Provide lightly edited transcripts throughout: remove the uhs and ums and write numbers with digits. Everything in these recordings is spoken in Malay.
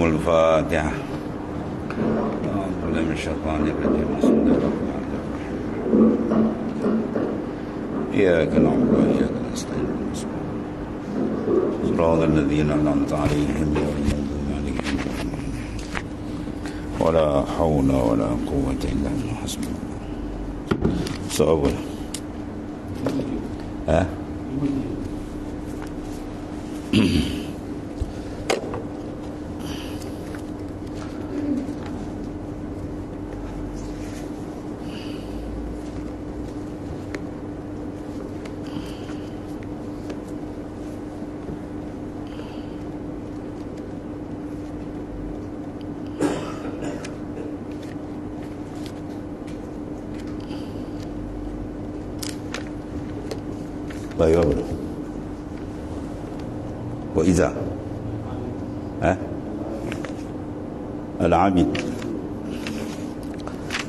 الفاتحة. أعوذ بالله من الشيطان الرجيم. بسم الله الرحمن الرحيم. إياك نعبد وإياك نستعين. صراط الذين أنعمت عليهم غير المغضوب عليهم ولا حول ولا قوة إلا بالله. حسبنا الله. Soal baik apa? Wa iza Al-Abid.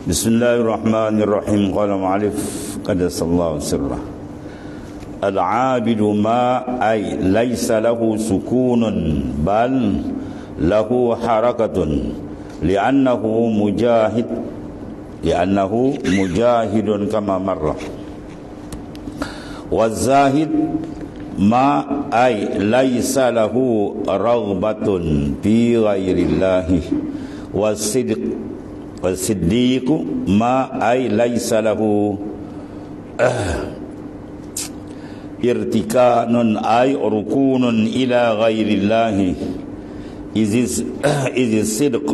Bismillahirrahmanirrahim. Qala mu'alif qadasallahu sirrah. Al-abidu ma ay laysa lahu sukunun bal lahu harakatun li'annahu mujahidun kama marrah. Wazahid ma ay laisa lahu raghbatun fi ghairillahi wasiddiq ma ay laisa lahu irtikanun ay rukunun ila ghairillahi iziz sidq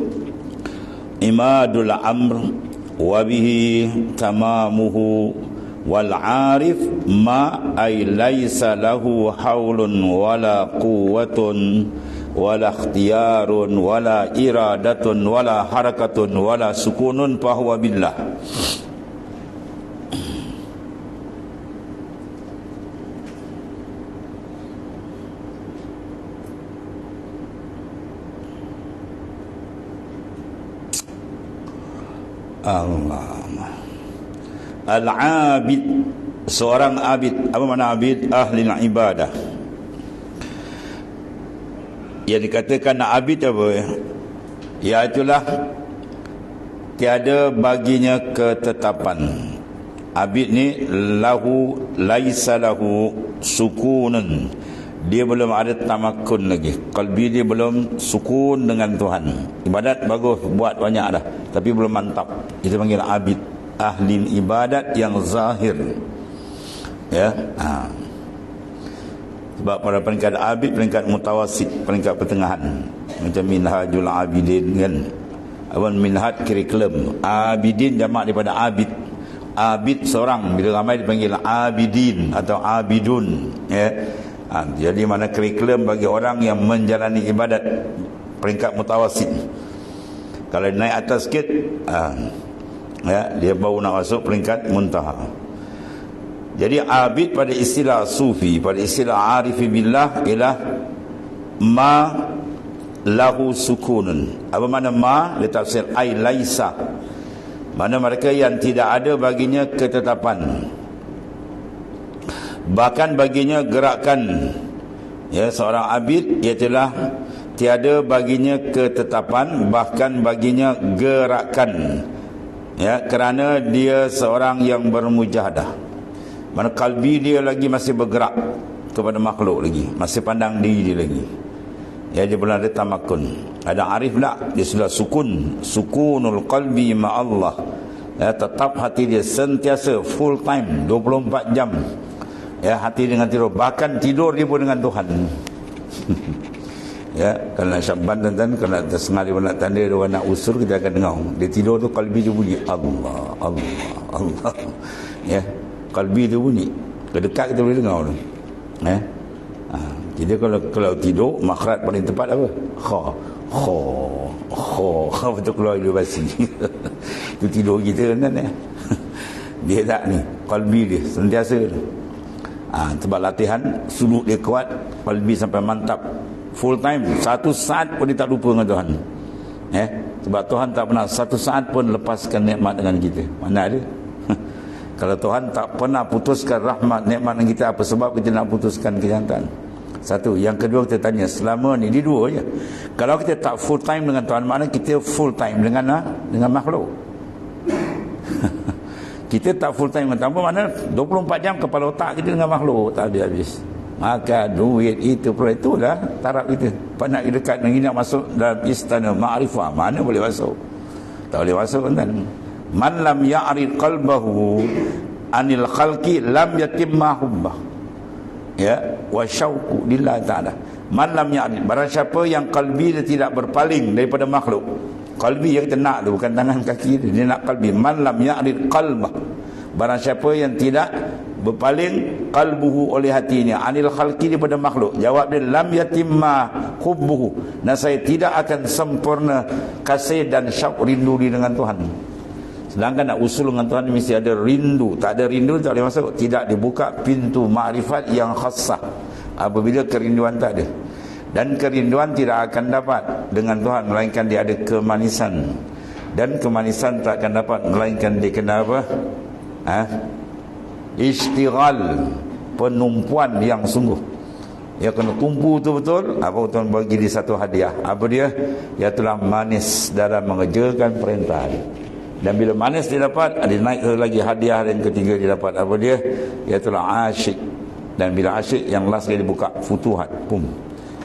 imadul amr wa bihi tamamuhu. Wal arif ma ay laisa lahu haulun wala quwwatun wala ikhtiyarun wala iradatun wala harakatun wala sukunun fahuwa billah. Allah. Al-abid, seorang abid. Apa makna abid? Ahli ibadah. Yang dikatakan abid apa? Iaitulah tiada baginya ketetapan. Abid ni laisa lahu sukunun. Dia belum ada tamakun lagi. Qalbi dia belum sukun dengan Tuhan. Ibadat bagus, buat banyak dah, tapi belum mantap. Itu panggil abid. Ahli ibadat yang zahir, ya. Sebab pada peringkat abid, peringkat mutawasid, peringkat pertengahan, macam minhajul abidin kan. Awan minhaj kurikulum. Abidin jamak daripada abid. Abid seorang, bila ramai dipanggil abidin atau abidun, ya. Jadi mana kurikulum bagi orang yang menjalani ibadat peringkat mutawasid. Kalau naik atas sikit, ya, dia baru nak masuk peringkat muntaha. Jadi abid pada istilah sufi, pada istilah arifi billah ialah ma lahu sukunun. Apa makna ma? Dia tafsir ay laisa. Mana mereka yang tidak ada baginya ketetapan, bahkan baginya gerakan. Ya, seorang abid ialah tiada baginya ketetapan, bahkan baginya gerakan. Ya, kerana dia seorang yang bermujahadah. Mana kalbi dia lagi masih bergerak kepada makhluk lagi, masih pandang diri dia lagi. Ya, dia belum ada tamakun. Ada arif tak? Dia sudah sukunul qalbi ma Allah. Ya, tetap hati dia sentiasa full time 24 jam. Ya, hati dengan tidur, bahkan tidur dia pun dengan Tuhan. Ya, kalau nak Syaban tuan-tuan, kalau nak sengaja nak tanda dia orang nak usul, kita akan dengar. Dia tidur tu kalbi dia bunyi Allah, Allah, Allah. Ya, kalbi dia bunyi. Kedekat kita boleh dengar tu. Ya. Jadi kalau tidur, makhraj paling tepat apa? Kha. Betul keluar dia basi. Itu tidur kita kan ya. Dia tak ni, kalbi dia sentiasa tu. Sebab latihan suluk dia kuat, kalbi sampai mantap. Full time, satu saat pun dia tak lupa dengan Tuhan. Sebab Tuhan tak pernah satu saat pun lepaskan nikmat dengan kita. Mana ada? Kalau Tuhan tak pernah putuskan rahmat nikmat dengan kita, apa sebab kita nak putuskan kenyataan? Satu. Yang kedua kita tanya, selama ni di dua je. Kalau kita tak full time dengan Tuhan, maknanya kita full time dengan makhluk. Kita tak full time dengan Tuhan, maknanya 24 jam kepala otak kita dengan makhluk, tak habis-habis. Maka duit itu pula, itulah taraf kita. Nak dekat lagi, nak masuk dalam istana ma'rifah, mana boleh masuk? Tak boleh masuk kan. Man lam ya'rid qalbahu anil khalqi lam yatimma hubbah, ya, wa syauqu lillah ta'ala. Man lam ya'rid, barang siapa yang kalbi dia tidak berpaling daripada makhluk. Kalbi yang kita nak tu, bukan tangan kaki dia nak kalbi. Man lam ya'rid qalbah, barang siapa yang tidak berpaling qalbuhu oleh hatinya anil khalqi daripada makhluk. Jawab dia, lam yatimma hubbuhu, nasai tidak akan sempurna kasih dan syauq rindu dia dengan Tuhan. Sedangkan nak usul dengan Tuhan mesti ada rindu. Tak ada rindu tak boleh masuk. Tidak dibuka pintu makrifat yang khassah apabila kerinduan tak ada. Dan kerinduan tidak akan dapat dengan Tuhan melainkan dia ada kemanisan. Dan kemanisan tak akan dapat melainkan dia kena apa? Istighal, penumpuan yang sungguh. Dia kena tumpu tu betul. Apa Tuhan bagi dia satu hadiah? Apa dia? Iaitulah manis dalam mengerjakan perintah dia. Dan bila manis dia dapat, ada naik lagi hadiah yang ketiga dia dapat. Apa dia? Iaitulah asyik. Dan bila asyik, yang last kali dibuka futuhat, pum,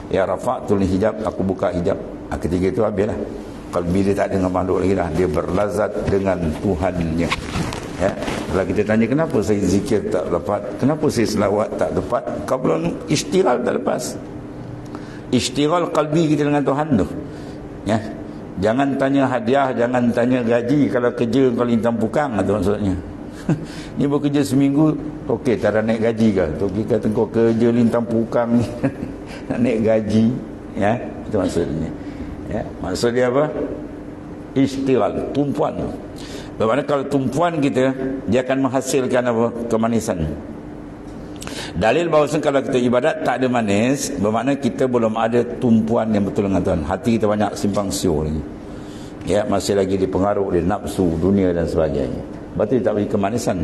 ya rafa'tul hijab, aku buka hijab. Ketiga itu habislah. Kalau bila tak dengan makhluk lagi dah, dia berlazat dengan Tuhannya. Ya, kalau kita tanya kenapa saya zikir tak dapat, kenapa saya selawat tak dapat, kalau istighal tak lepas. Istighal kalbi kita dengan Tuhan tu. Ya. Jangan tanya hadiah, jangan tanya gaji. Kalau kerja kau lintang pukang, tu maksudnya. Ni bekerja seminggu, okey, tak ada naik gaji ke? Okey, kata kau kerja lintang pukang ni nak naik gaji, ya, itu maksudnya. Ya, maksud dia apa? Istighal, tumpuan. Bermakna kalau tumpuan kita, dia akan menghasilkan apa? Kemanisan. Dalil bahawa kalau kita ibadat tak ada manis, bermakna kita belum ada tumpuan yang betul dengan Tuhan. Hati kita banyak simpang siur lagi. Ya, masih lagi dipengaruh oleh nafsu dunia dan sebagainya. Berarti tak bagi kemanisan.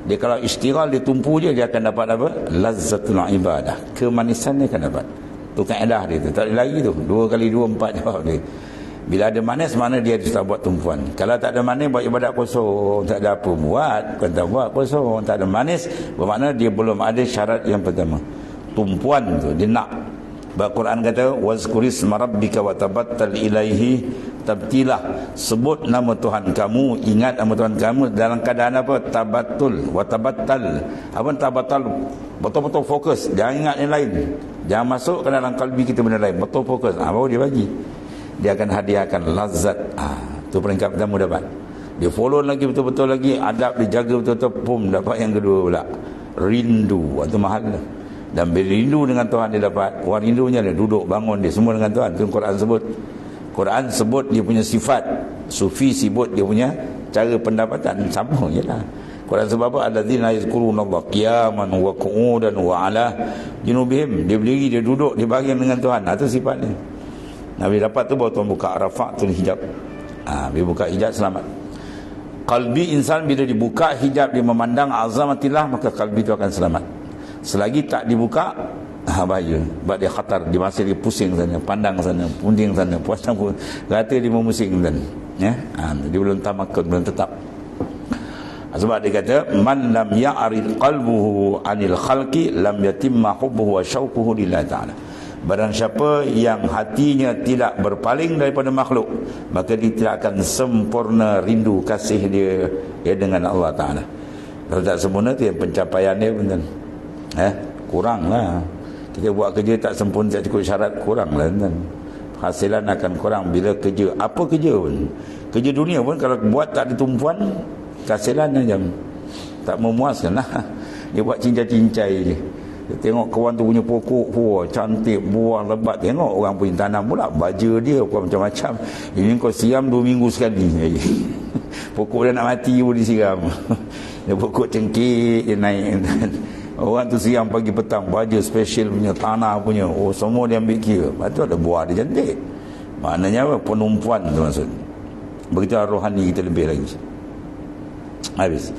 Dia kalau istighal, dia tumpu je, dia akan dapat apa? Lazzatul ibadah. Kemanisan dia akan dapat. Tu kaedah dia tu. Tak ada lagi tu. 2 kali 2 4 jawab dia. Bila ada manis, mana dia sudah buat tumpuan. Kalau tak ada manis, buat ibadat kosong, tak ada apa buat, bukan tak buat kosong. Tak ada manis, bermakna dia belum ada syarat yang pertama, tumpuan tu dia nak. Al-Quran kata wazkurisma rabbika wa tabattal ilaihi tabtilah, sebut nama Tuhan kamu, ingat nama Tuhan kamu dalam keadaan apa? Tabattul wa tabattal. Apa tabattal? Betul-betul fokus, jangan ingat yang lain, jangan masuk ke dalam kalbi kita benda lain, betul fokus. Baru dia bagi, dia akan hadiahkan lazat. Tu peringkat pertama dapat. Dia follow lagi betul-betul lagi, adab dia jaga betul-betul, pum, dapat yang kedua pula, rindu. Itu mahal lah. Dan bila rindu dengan Tuhan dia dapat. Orang rindunya dia duduk bangun dia semua dengan Tuhan. Itu Quran sebut. Quran sebut dia punya sifat, Sufi sebut dia punya cara pendapatan. Sama je lah. Quran sebab apa? Alladzina yazkurunallaha qiyaman wa qu'udan wa ala junubihim. Dia berdiri, dia duduk, dia bahagian dengan Tuhan. Itu sifatnya. Nabi dapat tu baru Tuhan buka rafa'tul hijab. Bila buka hijab selamat. Kalbi insan bila dibuka hijab, dia memandang azamatillah, maka kalbi itu akan selamat. Selagi tak dibuka, bahaya. Sebab dia khatar, dia masih dia pusing sana, pandang sana, punding sana, puasang pun rata dia memusing sana. Ya? Dia belum tamakun, belum tetap. Sebab dia kata man lam ya'rid qalbuhu anil khalqi lam yatimma hubbuhu wa syauquhu lillahi ta'ala. Barang siapa yang hatinya tidak berpaling daripada makhluk, maka dia tidak akan sempurna rindu kasih dia dengan Allah Ta'ala. Kalau tak sempurna tu yang pencapaian dia pun kurang lah. Kita buat kerja tak sempurna, tak cukup syarat, kurang lah kan. Hasilan akan kurang bila kerja, apa kerja pun, kerja dunia pun kalau buat tak ada tumpuan, hasilan macam tak memuaskan lah. Dia buat cincai-cincai je. Dia tengok kawan tu punya pokok, cantik, buah lebat. Tengok orang punya tanam pula, baja dia macam-macam. Ini kau siram 2 minggu sekali. Pokok dia nak mati pun disiram. Dia pokok cengkik, dia naik. Orang tu siram pagi petang, baja special punya, tanah punya, semua dia ambil kira. Lepas tu ada buah dia cantik. Maknanya apa? Penumpuan tu maksud. Begitu rohani kita lebih lagi. Habis.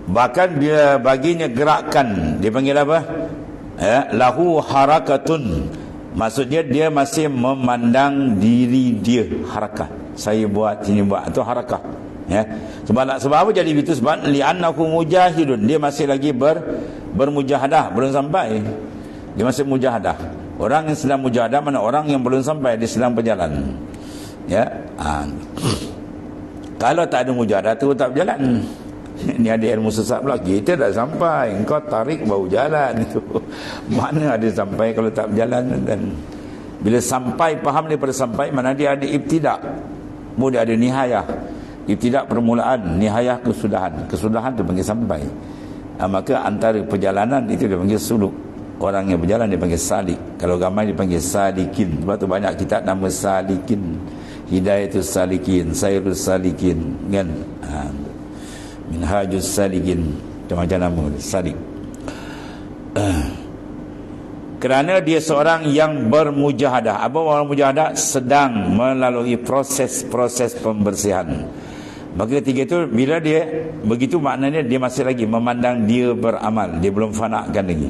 Bahkan dia baginya gerakan, dia panggil apa? lahu harakatun, maksudnya dia masih memandang diri dia, harakah, saya buat, sini buat, itu harakah. Sebab apa jadi begitu? Sebab li'annahu mujahidun, dia masih lagi bermujahadah, belum sampai, dia masih mujahadah. Orang yang sedang mujahadah mana orang yang belum sampai, dia sedang berjalan. Kalau tak ada mujahadah tu tak berjalan. Ini ada ilmu sesat pula, kita dah sampai, engkau tarik baru jalan itu. Mana ada sampai kalau tak berjalan. Dan bila sampai, faham daripada sampai, mana dia ada ibtidak, kemudian ada nihayah. Ibtidak permulaan, nihayah kesudahan. Kesudahan tu panggil sampai. Maka antara perjalanan itu dia panggil suluk. Orang yang berjalan dia panggil salik. Kalau ramai dia panggil salikin. Sebab tu banyak kitab nama salikin. Hidayatus salikin, sayrus salikin, kan? Minhajus salikin, macam-macam nama salik. Kerana dia seorang yang bermujahadah. Apa orang mujahadah? Sedang melalui proses-proses pembersihan. Maka ketiga itu, bila dia begitu, maknanya dia masih lagi memandang dia beramal, dia belum fanakan lagi.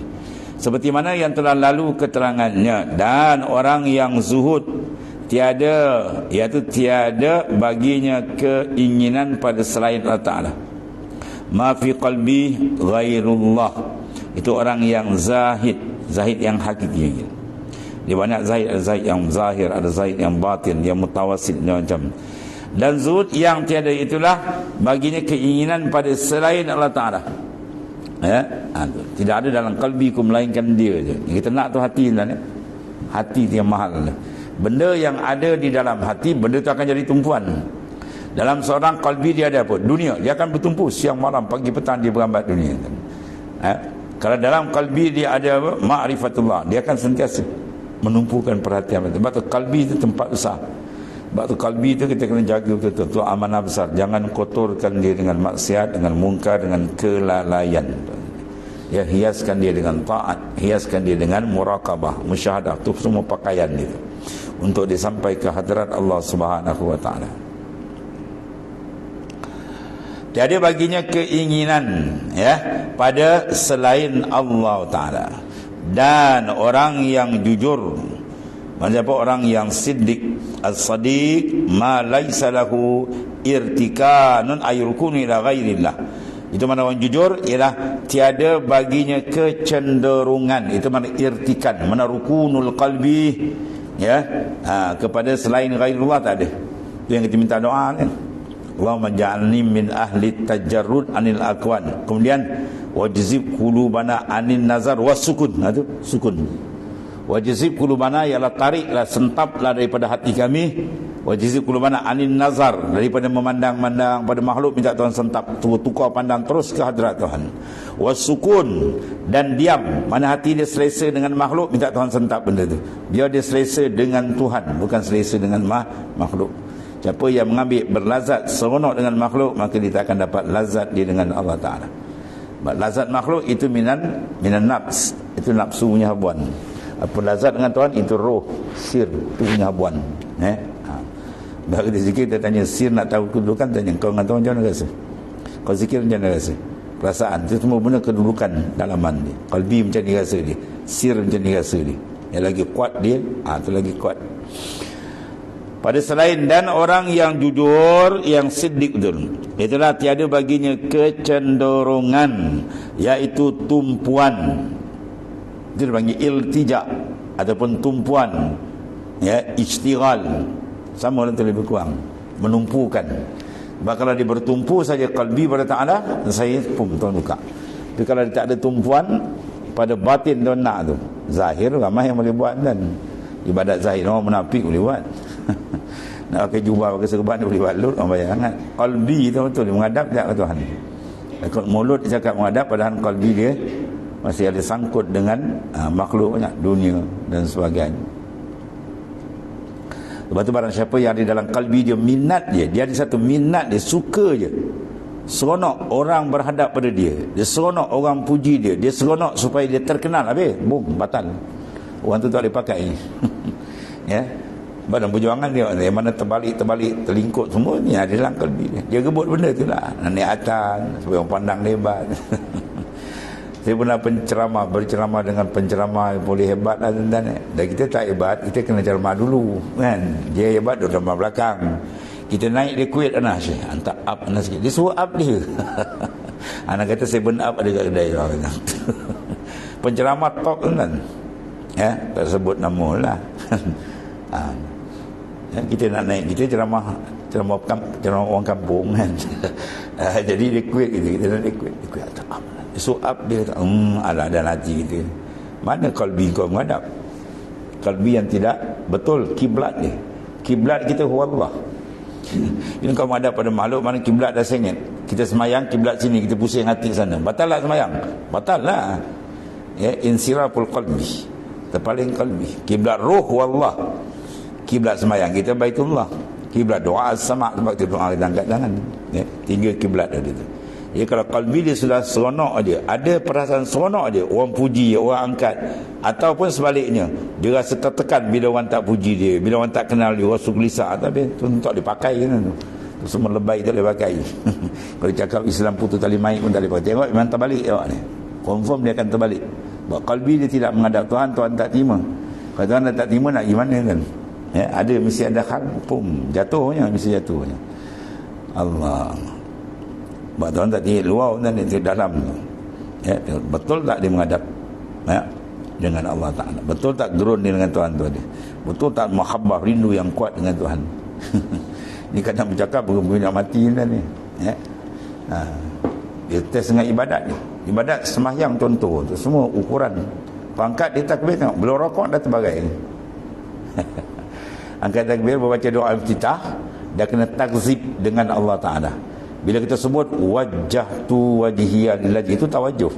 Seperti mana yang telah lalu keterangannya. Dan orang yang zuhud, tiada, iaitu tiada baginya keinginan pada selain Allah Ta'ala. Ma fi qalbi ghairullah, itu orang yang zahid, zahid yang hakiki. Dia banyak zahid, ada zahid yang zahir, ada zahid yang batin, yang mutawasid, macam. Dan zuhud yang tiada itulah baginya keinginan pada selain Allah Ta'ala. Tidak ada dalam qalbiku melainkan dia je. Kita nak tu hati lah, hati yang mahal. Benda yang ada di dalam hati, benda tu akan jadi tumpuan. Dalam seorang qalbi dia ada apa? Dunia. Dia akan bertumpu siang malam, pagi petang dia berambat dunia. Kalau dalam qalbi dia ada apa? Ma'rifatullah, dia akan sentiasa menumpukan perhatian. Sebab tu qalbi itu tempat besar. Sebab tu qalbi itu kita kena jaga betul-betul. Itu amanah besar. Jangan kotorkan dia dengan maksiat, dengan mungkar, dengan kelalaian. Ya, hiaskan dia dengan taat, hiaskan dia dengan muraqabah, musyahadah. Itu semua pakaian itu untuk dia sampai ke hadirat Allah Subhanahu wa taala. Tiada baginya keinginan pada selain Allah Ta'ala. Dan orang yang jujur, maksudnya apa? Orang yang siddiq, as-sadiq, ma laysa lahu irtikanun ayrukunu ila ghairillah. Itu mana orang jujur, ialah tiada baginya kecenderungan. Itu mana irtikan, mana rukunul qalbi, kepada selain ghairullah tak ada. Itu yang kita minta doa kan. Allahumma ja'alni min ahli tajarrud anil akwan. Kemudian wajzib qulubana anin nazar wasukun. Itu sukun. Wajzib qulubana, ialah tariklah, sentaplah daripada hati kami. Wajzib qulubana anin nazar, daripada memandang-mandang pada makhluk, minta Tuhan sentap, tukar pandang terus ke hadirat Tuhan. Wasukun, dan diam, mana hati dia selesa dengan makhluk, minta Tuhan sentap benda tu. Biar dia selesa dengan Tuhan, bukan selesa dengan makhluk. Siapa yang mengambil berlazat, seronok dengan makhluk, maka dia tak akan dapat lazat dia dengan Allah Ta'ala. Lazat makhluk itu minan nafs, itu nafsu punya habuan. Apa lazat dengan Tuhan, itu roh, sir, itu punya habuan. Baru dia zikir, dia tanya sir, nak tahu kedudukan, tanya kau dengan Tuhan macam mana rasa? Kau zikir macam mana rasa? Perasaan, itu semua benda kedudukan dalaman dia. Qalbi macam ni rasa dia, sir macam ni rasa dia. Yang lagi kuat dia, itu lagi kuat. Pada selain, dan orang yang jujur, yang siddiq betul, itulah tiada baginya kecenderungan, iaitu tumpuan. Itu dipanggil iltija ataupun tumpuan, ijtighal, sama orang tu lebih kurang, menumpukan. Sebab kalau dia bertumpu saja qalbi pada Ta'ala, saya Tuhan buka. Tapi kalau dia tak ada tumpuan pada batin tu, nak tu zahir, ramai yang boleh buat kan. Ibadat zahir, orang munafik boleh buat. Nak pakai jubah, pakai serban, dia boleh buat lut, orang bayang kan. Qalbi tu betul, dia menghadap tak ke Tuhan. Kalau mulut dia cakap menghadap, padahal qalbi dia masih ada sangkut dengan makhluk banyak, dunia dan sebagainya. Sebab tu barang siapa yang ada dalam qalbi dia, minat dia ada satu minat, dia suka je, seronok orang berhadap pada dia, dia seronok orang puji dia, dia seronok supaya dia terkenal, habis boom, batal. Orang tu tak boleh pakai. Badan perjuangan dia, yang mana terbalik, terlingkut semua ni ada dalam qalbi dia. Dia gebut benda tu lah, niatan supaya orang pandang hebat. Saya pernah berceramah dengan penceramah yang boleh hebat lah tuan-tuan. Dan kita tak hebat, kita kena ceramah dulu kan. Dia hebat duduk ceramah belakang. Kita naik dia kuit anak Syekh, hantar up anak sikit. Dia suruh up dia. Anak kata 7 up ada kat kedai orang kata. Penceramah talk tuan-tuan. Ya, tak sebut nama lah. Ya, kita nak naik, kita ceramah orang kampung kan. Jadi dia kuit kita nak dia kuit hantar up. Dia suruh up dia kata, alah dalam hati kita. Mana kalbi kau menghadap? Kalbi yang tidak betul kiblat dia. Kiblat kita huwallah. Ini kau menghadap pada makhluk, mana kiblat dah sengit. Kita semayang kiblat sini, kita pusing hati sana. Batal lah semayang? Batal lah. Ya, insiraful qalbi. Terpaling kalbi. Kiblat ruh wallah. Kiblat semayang kita Baitullah. Kiblat doa as-sama', sebab kita doa kita angkat tangan. Ya, 3 kiblat ada tu. Ya, kalau kalbi dia sudah seronok dia, ada perasaan seronok dia, orang puji, orang angkat, ataupun sebaliknya, dia rasa tertekan bila orang tak puji dia, bila orang tak kenal dia, orang gelisah, tapi tu tak boleh pakai kan tu. Tu semua lebay tak boleh pakai. Kalau cakap Islam putus tali mai pun tak boleh pakai. Tengok memang terbalik tengok ni. Confirm dia akan terbalik. Sebab kalbi dia tidak menghadap Tuhan, Tuhan tak terima. Kalau Tuhan tak terima nak gimana kan? Ya, ada mesti ada hal pun jatuhnya, mesti jatuhnya. Allah. Sebab Tuhan tak tinggi luar dan di dalam tu. Ya, betul tak dia menghadap dengan Allah Ta'ala? Betul tak gerun dia dengan Tuhan tu dia? Betul tak mahabbah rindu yang kuat dengan Tuhan? Ni kadang bercakap berguna nak mati ni. Ya. Dia test dengan ibadat ni. Ibadat sembahyang contoh tu semua ukuran. Pangkat dia takbir tengok, belum rokok dah terbagai. Angkat takbir membaca doa iftitah, dah kena takzib dengan Allah Ta'ala. Bila kita sebut wajjahtu wajhiya lillahi, itu tawajuh.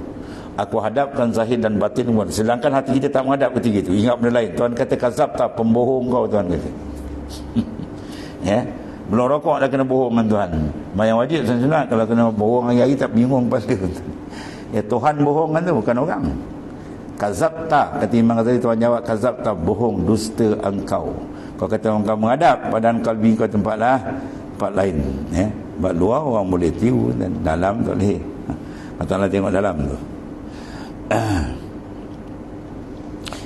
Aku hadapkan zahir dan batin, sedangkan hati kita tak menghadap ketiga itu. Ingat benda lain. Tuhan kata kazab tak, pembohong kau Tuhan kata. Ya, belum rokok dah kena bohong dengan Tuhan. Bayang wajib sunat, kalau kena bohong hari-hari tak bingung pasal dia. Ya, Tuhan bohong kan tu, bukan orang. Kazab tak, kata Imam Ghazali, Tuhan jawab kazab tak, bohong, dusta engkau. Kau kata orang kau menghadap, padahal kalbi kau tempat lain. Ya. Sebab luar orang boleh tiru dan dalam tak boleh. Allah tengok dalam tu.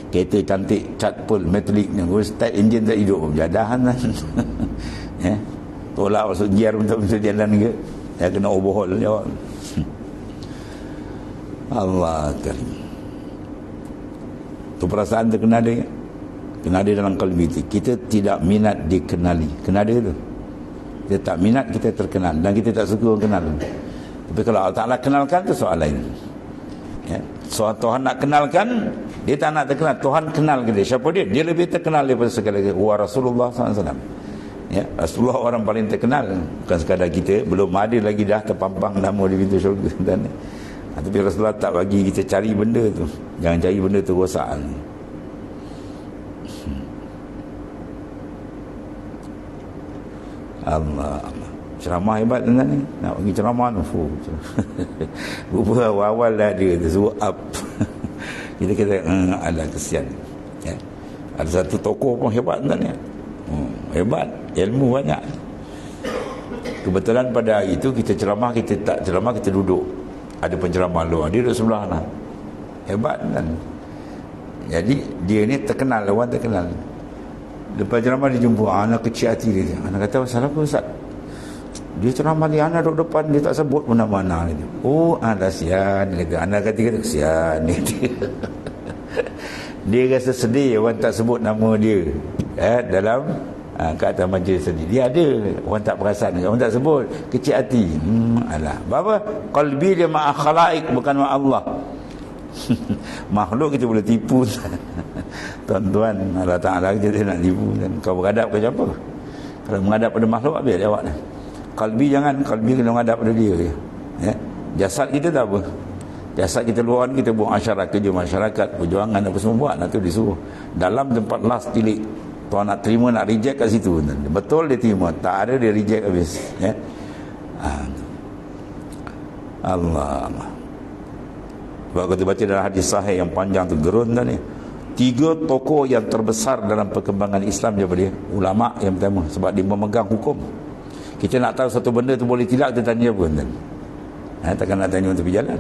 Kereta cantik, cat pul, metalik ni, start engine tak hidup, jadahan kan. Ya. Tolak masuk gear untuk bisa jalan ke. Ya, kena overhaul jawab. Allah Karim. Tu perasaan terkena ada. Kena ada dalam kalbi kita. Kita tidak minat dikenali. Kena ada tu. Kita tak minat kita terkenal dan kita tak suka orang kenal. Tapi kalau Allah Ta'ala kenalkan tu soal lain. Ya. Soal Tuhan nak kenalkan, dia tak nak terkenal. Tuhan kenal ke dia. Siapa dia? Dia lebih terkenal daripada segala-galanya. Wa Rasulullah SAW. Ya, Rasulullah orang paling terkenal. Bukan sekadar kita, belum ada lagi dah terpampang nama di pintu syurga. Dan, tapi Rasulullah tak bagi kita cari benda tu. Jangan cari benda tu rosak. Allah. Ceramah hebat tuan ni. Nak pergi ceramah tu. Rupa awal-awal dah dia suruh up. Kita kata alah kesian. Ya. Ada satu tokoh pun hebat tuan ni. Hebat, ilmu banyak. Kebetulan pada hari itu kita ceramah, kita tak ceramah, kita duduk. Ada penceramah luar, dia duduk sebelah lah. Hebat kan. Jadi dia ni terkenal, orang terkenal. Lepas ceramah dia jumpa anak kecil hati dia. Anak kata, pasal apa Ustaz? Dia ceramah dia, anak duduk depan, dia tak sebut pun nama anak dia. Oh, anak sian. Anak kata kesian. Dia rasa sedih orang tak sebut nama dia dalam kat atas majlis sedih. Dia ada, orang tak perasan, orang tak sebut, kecil hati. Alah. Apa? Qalbi dia ma'a khalaik, bukan ma'a Allah. Makhluk kita boleh tipu. Tuan-tuan, Allah Ta'ala kita nak tipu. Dan kau berhadap ke siapa? Kalau menghadap pada makhluk, habis jawab dah. Qalbi jangan, qalbi kena menghadap pada dia. Ya. Jasad kita tak apa. Jasad kita luar kita buat masyarakat, kerja masyarakat, perjuangan apa semua buat, nak tu disuruh. Dalam tempat last tilik, Tuhan nak terima, nak reject kat situ. Betul dia terima, tak ada dia reject habis. Ya. Allah. Sebab kita baca dalam hadis sahih yang panjang tu, gerun dah ni. 3 tokoh yang terbesar dalam perkembangan Islam daripada dia. Ulama yang pertama, sebab dia memegang hukum. Kita nak tahu satu benda tu boleh tidak, kita tanya apa? Takkan nak tanya untuk pergi jalan.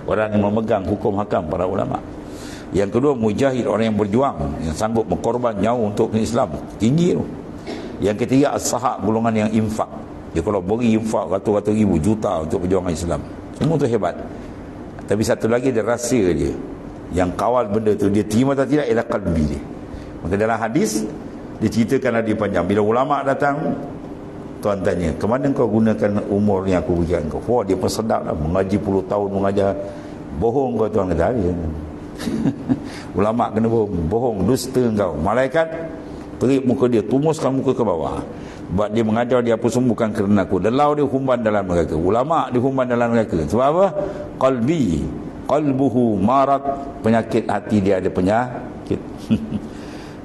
Orang yang memegang hukum hakam para ulama. Yang kedua, mujahid, orang yang berjuang, yang sanggup berkorban nyawa untuk Islam, tinggi tu. Yang ketiga, as-sahak, golongan yang infak. Dia kalau beri infak ratus-ratus ribu, juta untuk perjuangan Islam, semua tu hebat. Tapi satu lagi, dia rahsia dia, yang kawal benda tu, dia terima atau tidak ialah qalbi dia. Maka dalam hadis diceritakan lagi panjang, bila ulama datang, tuan tanya, ke mana kau gunakan umur yang aku berikan kau? Wah, dia pun sedap lah, mengaji puluh tahun mengajar. Bohong kau tuan, kata dia. Ulama kena bohong, dusta kau. Malaikat terik muka dia, tumuskan muka ke bawah. Buat dia mengajar dia apa semua bukan kerana aku. Delau dia humban dalam neraka. Ulama dia humban dalam neraka. Sebab apa? Qalbuhu marad, penyakit hati dia ada penyakit.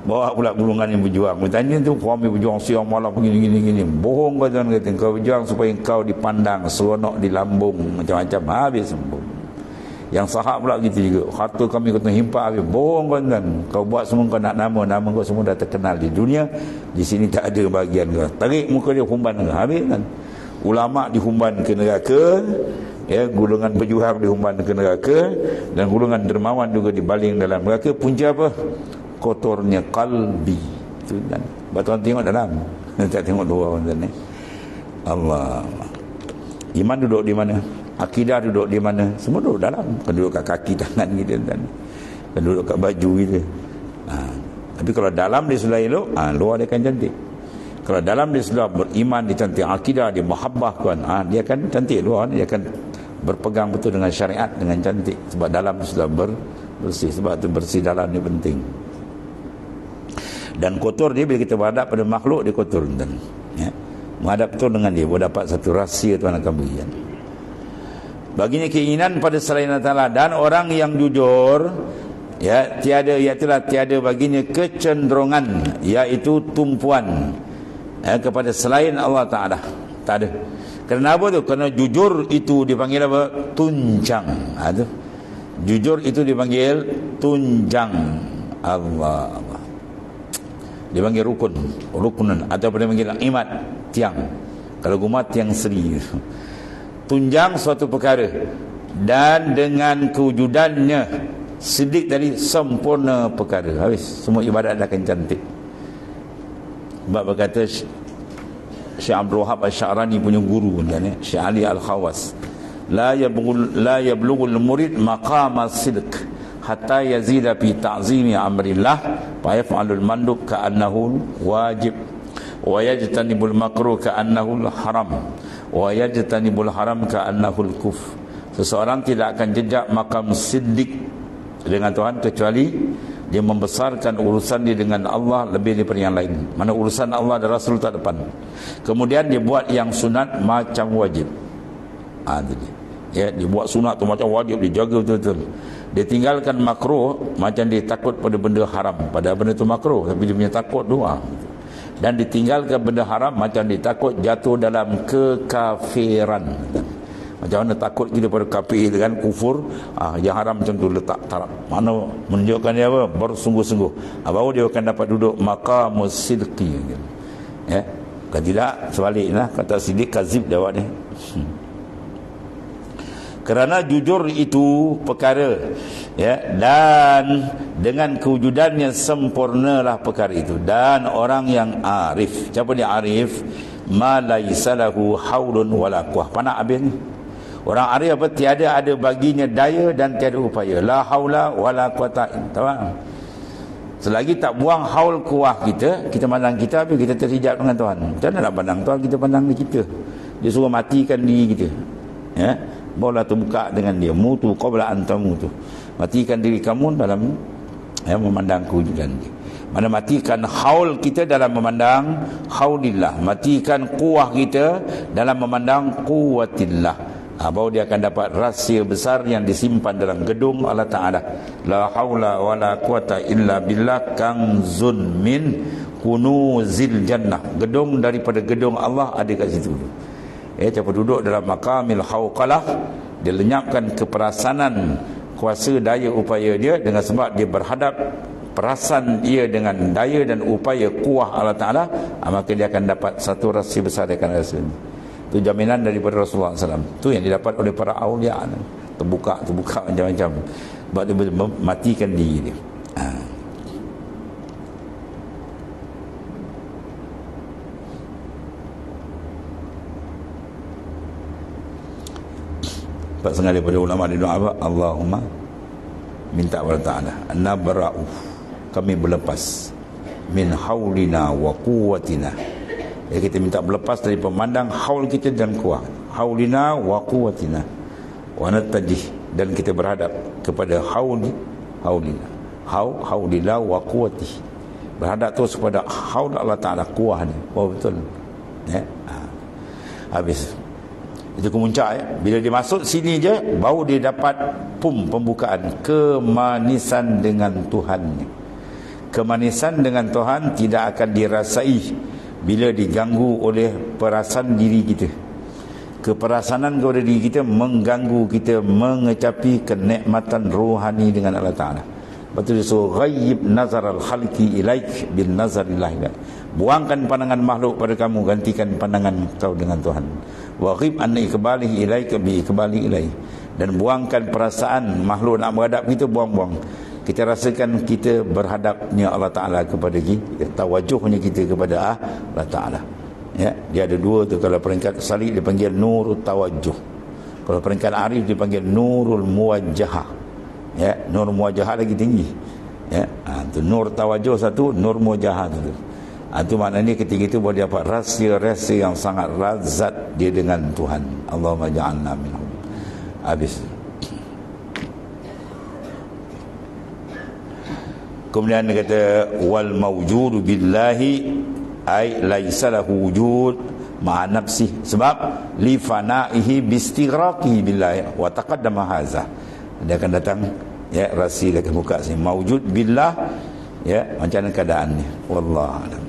Bawa pula golongan yang berjuang. Bertanya tu, kami berjuang siang malam begini. Bohong kau tuan kata. Kau berjuang supaya kau dipandang seronok di lambung macam-macam, habis sembuh. Yang sahab pula gitu juga. Harta kami kata himpa habis. Bohong kau tuan. Kau buat semua kau nak nama kau semua dah terkenal di dunia. Di sini tak ada bahagian kau. Tarik muka dia, humban kau. Habis kan. Ulama dihumban ke neraka, ya, golongan berjuang dihumban ke neraka, dan golongan dermawan juga dibaling dalam neraka. Punca apa? Kotornya kalbi. Itu kan. Tuan tengok dalam. Tak tengok luar tuan. Allah. Iman duduk di mana? Akidah duduk di mana? Semua duduk dalam. Kan duduk kat kaki tangan kita dan kan duduk kat baju kita. Tapi kalau dalam dia sudah elok, luar dia akan cantik. Kalau dalam dia sudah beriman, dia cantik, akidah dia mahabbah kan, dia akan cantik. Luar dia akan berpegang betul dengan syariat dengan cantik. Sebab dalam dia sudah bersih. Sebab itu bersih dalam ni penting. Dan kotor dia bila kita berhadap pada makhluk, dia kotor dan, ya. Menghadap betul dengan dia, boleh dapat satu rahsia Tuhan akan berikan. Baginya keinginan pada selain Allah Ta'ala, dan orang yang jujur, ya, tiada baginya kecenderungan, iaitu tumpuan, ya, kepada selain Allah Ta'ala. Tak ada. Kenapa tu? Kerana jujur itu dipanggil apa? Tunjang. Tu. Jujur itu dipanggil tunjang. Allah. Dipanggil rukunan, ataupun dipanggil imat, tiang. Kalau gumat, tiang seri. Tunjang suatu perkara, dan dengan kewujudannya sidik tadi sempurna perkara. Habis semua ibadat akan cantik. Sebab berkata Syekh Abdul Wahab Asy-Sya'rani punya guru kan, Syekh Ali Al-Khawas, la yablughul murid maqama sidq hatta yazida fi ta'zimi amrillah fa yaf'alul mandub ka'annahu wajib wa yajtanibul makruh ka'annahu haram wa yajtanibul haram ka'annahu kuf. Seseorang tidak akan jejak makam siddiq dengan Tuhan kecuali dia membesarkan urusan dia dengan Allah lebih daripada yang lain. Mana urusan Allah dan Rasul tak depan. Kemudian dia buat yang sunat macam wajib. Ya, dia buat sunat tu macam wajib, dia jaga betul-betul. Dia tinggalkan makruh macam dia takut pada benda haram. Pada benda tu makruh, tapi dia punya takut tu. Dan ditinggalkan benda haram macam dia takut jatuh dalam kekafiran. Macam mana takut kita pada kafir kan, kufur, yang haram macam tu letak taraf. Mana menunjukkan dia apa? Bersungguh-sungguh. Baru dia akan dapat duduk maqamus sidqi. Ya. Kalau tidak, sebaliklah, kata sidik kazib jawab dia. Kerana jujur itu perkara, ya, dan dengan kewujudannya sempurnalah perkara itu. Dan orang yang arif, siapa dia arif? Ma laisa lahu haulun wala quwwah. Panak habis ni. Orang arif apa? Tiada ada baginya daya dan tiada upaya. La haula wala quwwata. Tahu? Selagi tak buang haul kuah kita pandang kita, habis kita terhijab dengan Tuhan. Macam mana nak pandang Tuhan? Kita pandang kita. Dia suruh matikan diri kita. Ya. Barulah terbuka dengan dia. Mutu qabla an tamutu. Matikan diri kamu dalam, ya, memandang kewujudan dia. Mana matikan haul kita dalam memandang haulillah. Matikan kuah kita dalam memandang quwwatillah. Baru dia akan dapat rahsia besar yang disimpan dalam gedung Allah Ta'ala. La haula wa la quwata illa billah kanzun min kunuzil jannah. Gedung daripada gedung Allah ada kat situ. Siapa duduk dalam maqamil hauqalah, dia lenyapkan keperasanan kuasa daya upaya dia, dengan sebab dia berhadap perasan dia dengan daya dan upaya kuah Allah Ta'ala, maka dia akan dapat satu rahsia besar, dia akan rasa. Itu jaminan daripada Rasulullah SAW. Itu yang didapat oleh para awliya. terbuka macam-macam. Sebab dia boleh matikan diri dia. Sebab setengah daripada ulama dia doa apa? Allahumma, minta kepada Ta'ala, nabra'u, kami berlepas, min haulina wa quwwatina. Ya, kita minta berlepas dari pemandang haul kita dan kuat. Haulina wa quwwatina. Wa natajih, dan kita berhadap kepada haulina. Haulila wa quwwati. Berhadap terus kepada haul Allah Ta'ala, kuah ni. Oh betul. Ya. Habis. Itu kemuncak ya. Bila dia masuk sini je, baru dia dapat pembukaan kemanisan dengan Tuhan. Kemanisan dengan Tuhan tidak akan dirasai bila diganggu oleh perasaan diri kita. Keperasanan kepada diri kita mengganggu kita mengecapi kenikmatan rohani dengan Allah Ta'ala. Betul, so ghaib nazar al-khalqi ilaik bin nazarillah. Buangkan pandangan makhluk pada kamu, gantikan pandangan kau dengan Tuhan. Wa ghib an ikbalih ilaika bi ikbali ilaih. Dan buangkan perasaan makhluk nak berhadap kita, buang-buang. Kita rasakan kita berhadapnya Allah Ta'ala kepada kita, tawajuhnya kita kepada Allah Ta'ala. Ya, dia ada dua tu. Kalau peringkat salik dipanggil nurul tawajuh. Kalau peringkat arif dipanggil nurul muwajjahah. Ya, nur muwajjahah lagi tinggi. Ya, tu nur tawajuh satu, nur muwajjahah tu. Itu maknanya ketika itu boleh dapat rahsia-rahsia yang sangat lazat dia dengan Tuhan. Allahumma ja'alna minhum. Habis. Kemudian dia kata wal mawjudu billahi ay laisa lahu wujud ma'a nafsih, sebab li fanaihi bistighraqihi billahi wa taqaddama hadza. Dia akan datang ya, rahsia dia akan buka sini mawjud billah ya, macam mana keadaannya. Wallahu a'lam.